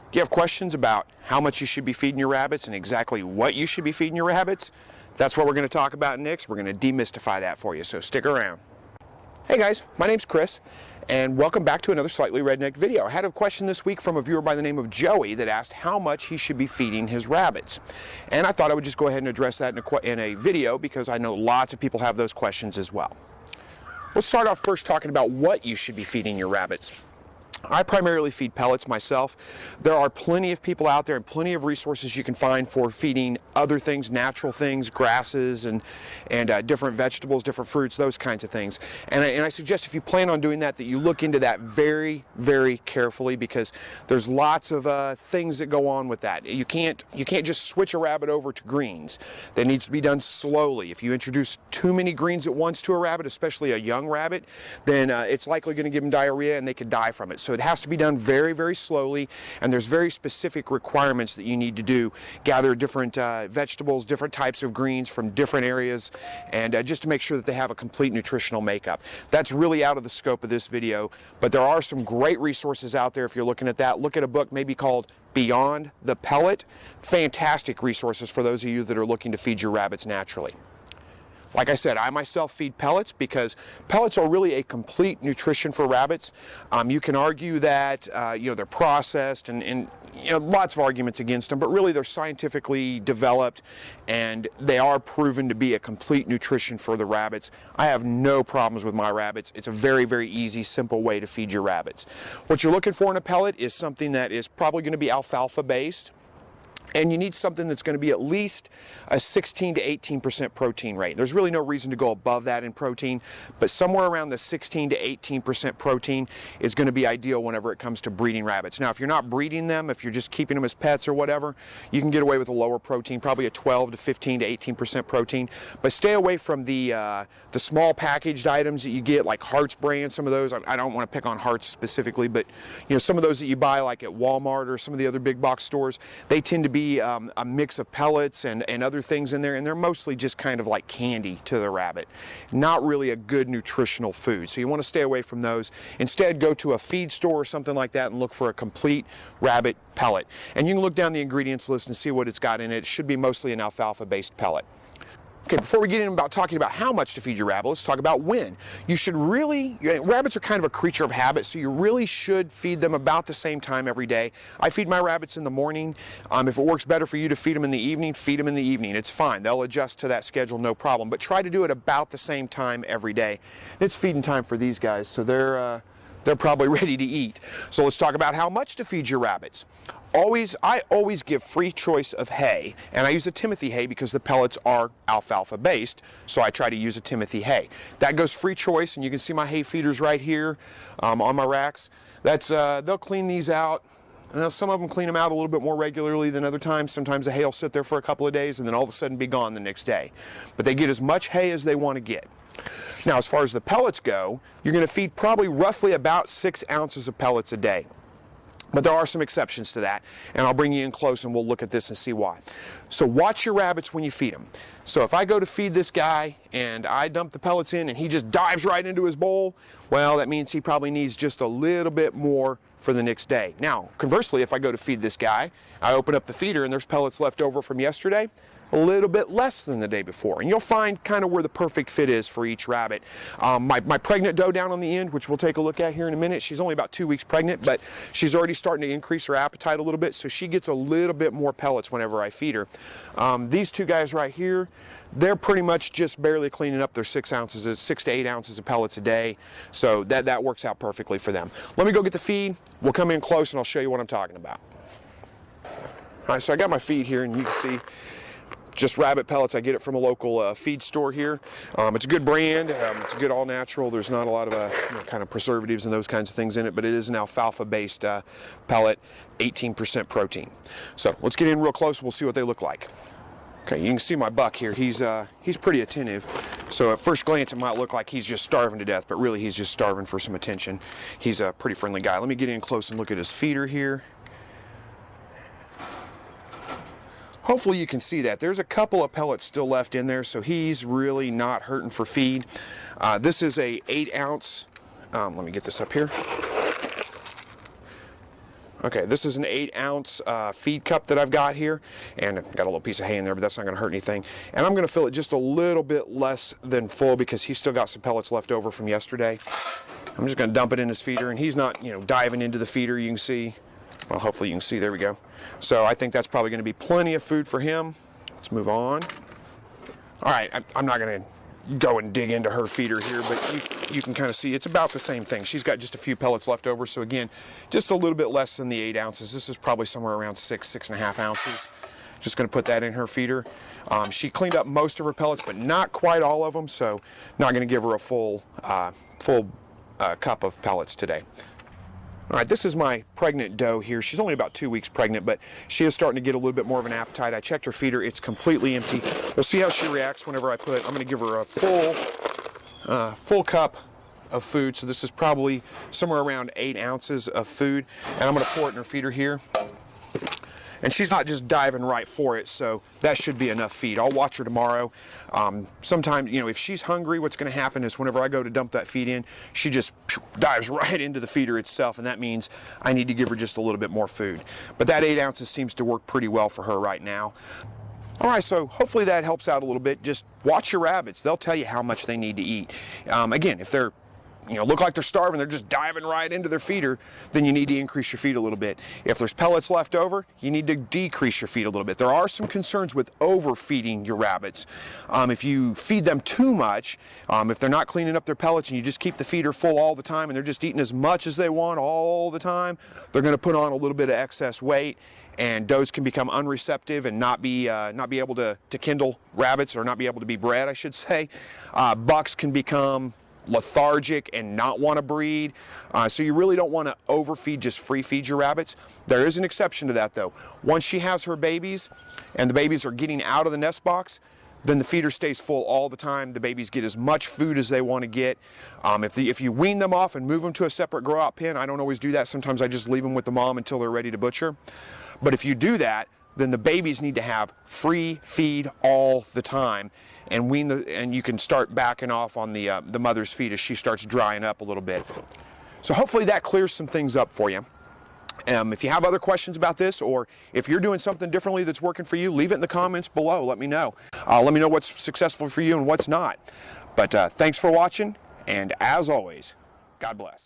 Do you have questions about how much you should be feeding your rabbits and exactly what you should be feeding your rabbits? That's what we're going to talk about next. We're going to demystify that for you, so stick around. Hey guys, my name's Chris, and welcome back to another Slightly Redneck video. I had a question this week from a viewer by the name of Joey that asked how much he should be feeding his rabbits. And I thought I would just go ahead and address that in a video because I know lots of people have those questions as well. Let's start off first talking about what you should be feeding your rabbits. I primarily feed pellets myself. There are plenty of people out there and plenty of resources you can find for feeding other things, natural things, grasses and different vegetables, different fruits, those kinds of things. And I suggest if you plan on doing that you look into that very, very carefully because there's lots of things that go on with that. You can't just switch a rabbit over to greens. That needs to be done slowly. If you introduce too many greens at once to a rabbit, especially a young rabbit, then it's likely going to give them diarrhea and they could die from it. So it has to be done very, very slowly, and there's very specific requirements that you need to do. Gather different vegetables, different types of greens from different areas, and just to make sure that they have a complete nutritional makeup. That's really out of the scope of this video, but there are some great resources out there if you're looking at that. Look at a book maybe called Beyond the Pellet. Fantastic resources for those of you that are looking to feed your rabbits naturally. Like I said, I myself feed pellets because pellets are really a complete nutrition for rabbits. You can argue that they're processed and lots of arguments against them, but really they're scientifically developed and they are proven to be a complete nutrition for the rabbits. I have no problems with my rabbits. It's a very, very easy, simple way to feed your rabbits. What you're looking for in a pellet is something that is probably going to be alfalfa based. And you need something that's going to be at least a 16 to 18% protein rate. There's really no reason to go above that in protein, but somewhere around the 16 to 18% protein is going to be ideal whenever it comes to breeding rabbits. Now, if you're not breeding them, if you're just keeping them as pets or whatever, you can get away with a lower protein, probably a 12 to 15 to 18% protein. But stay away from the small packaged items that you get, like Hearts brand. Some of those, I don't want to pick on Hearts specifically, but some of those that you buy like at Walmart or some of the other big box stores, they tend to be a mix of pellets and other things in there, and they're mostly just kind of like candy to the rabbit. Not really a good nutritional food, so you want to stay away from those. Instead, go to a feed store or something like that and look for a complete rabbit pellet. And you can look down the ingredients list and see what it's got in it. It should be mostly an alfalfa-based pellet. Okay, before we get in about talking about how much to feed your rabbit, let's talk about when. You should really, rabbits are kind of a creature of habit, so you really should feed them about the same time every day. I feed my rabbits in the morning. If it works better for you to feed them in the evening, feed them in the evening. It's fine. They'll adjust to that schedule, no problem. But try to do it about the same time every day. It's feeding time for these guys, so they're probably ready to eat. So let's talk about how much to feed your rabbits. I always give free choice of hay, and I use a Timothy hay because the pellets are alfalfa based, so I try to use a Timothy hay. That goes free choice, and you can see my hay feeders right here on my racks. They'll clean these out. Some of them clean them out a little bit more regularly than other times. Sometimes the hay will sit there for a couple of days and then all of a sudden be gone the next day. But they get as much hay as they want to get. Now, as far as the pellets go, you're going to feed probably roughly about 6 ounces of pellets a day. But there are some exceptions to that, and I'll bring you in close and we'll look at this and see why. So watch your rabbits when you feed them. So if I go to feed this guy and I dump the pellets in and he just dives right into his bowl, well, that means he probably needs just a little bit more for the next day. Now, conversely, if I go to feed this guy, I open up the feeder and there's pellets left over from yesterday, a little bit less than the day before. And you'll find kind of where the perfect fit is for each rabbit. My pregnant doe down on the end, which we'll take a look at here in a minute, she's only about 2 weeks pregnant, but she's already starting to increase her appetite a little bit, so she gets a little bit more pellets whenever I feed her. These two guys right here, they're pretty much just barely cleaning up their 6 to 8 ounces of pellets a day, so that works out perfectly for them. Let me go get the feed. We'll come in close and I'll show you what I'm talking about. All right, so I got my feed here and you can see just rabbit pellets. I get it from a local feed store here. It's a good brand. It's a good all natural. There's not a lot of kind of preservatives and those kinds of things in it, but it is an alfalfa based pellet, 18% protein. So let's get in real close and we'll see what they look like. Okay, you can see my buck here. He's pretty attentive. So at first glance it might look like he's just starving to death, but really he's just starving for some attention. He's a pretty friendly guy. Let me get in close and look at his feeder here. Hopefully you can see that. There's a couple of pellets still left in there, so he's really not hurting for feed. This is a 8 ounce, let me get this up here. Okay, this is an 8-ounce feed cup that I've got here, and I've got a little piece of hay in there, but that's not going to hurt anything. And I'm going to fill it just a little bit less than full because he's still got some pellets left over from yesterday. I'm just going to dump it in his feeder, and he's not, diving into the feeder. You can see, well, hopefully you can see, there we go. So I think that's probably going to be plenty of food for him. Let's move on. All right, I'm not going to go and dig into her feeder here, but you can kind of see it's about the same thing. She's got just a few pellets left over, so again, just a little bit less than the 8 ounces. This is probably somewhere around 6.5 ounces. Just going to put that in her feeder. She cleaned up most of her pellets, but not quite all of them, so not going to give her a full cup of pellets today. All right, this is my pregnant doe here. She's only about 2 weeks pregnant, but she is starting to get a little bit more of an appetite. I checked her feeder. It's completely empty. We'll see how she reacts whenever I'm going to give her a full cup of food. So this is probably somewhere around 8 ounces of food, and I'm going to pour it in her feeder here. And she's not just diving right for it, so that should be enough feed. I'll watch her tomorrow. Sometimes, if she's hungry, what's going to happen is whenever I go to dump that feed in, she just dives right into the feeder itself, and that means I need to give her just a little bit more food. But that 8 ounces seems to work pretty well for her right now. All right, so hopefully that helps out a little bit. Just watch your rabbits. They'll tell you how much they need to eat. Again, if they're look like they're starving, they're just diving right into their feeder, then you need to increase your feed a little bit. If there's pellets left over, you need to decrease your feed a little bit. There are some concerns with overfeeding your rabbits. If you feed them too much, if they're not cleaning up their pellets and you just keep the feeder full all the time and they're just eating as much as they want all the time, they're going to put on a little bit of excess weight, and does can become unreceptive and not be able to kindle rabbits, or not be able to be bred, I should say. Bucks can become lethargic and not want to breed. So you really don't want to overfeed, just free feed your rabbits. There is an exception to that though. Once she has her babies and the babies are getting out of the nest box, then the feeder stays full all the time. The babies get as much food as they want to get. If you wean them off and move them to a separate grow out pen, I don't always do that. Sometimes I just leave them with the mom until they're ready to butcher. But if you do that, then the babies need to have free feed all the time, and and you can start backing off on the mother's feed as she starts drying up a little bit. So hopefully that clears some things up for you. If you have other questions about this, or if you're doing something differently that's working for you, leave it in the comments below. Let me know. Let me know what's successful for you and what's not. But thanks for watching, and as always, God bless.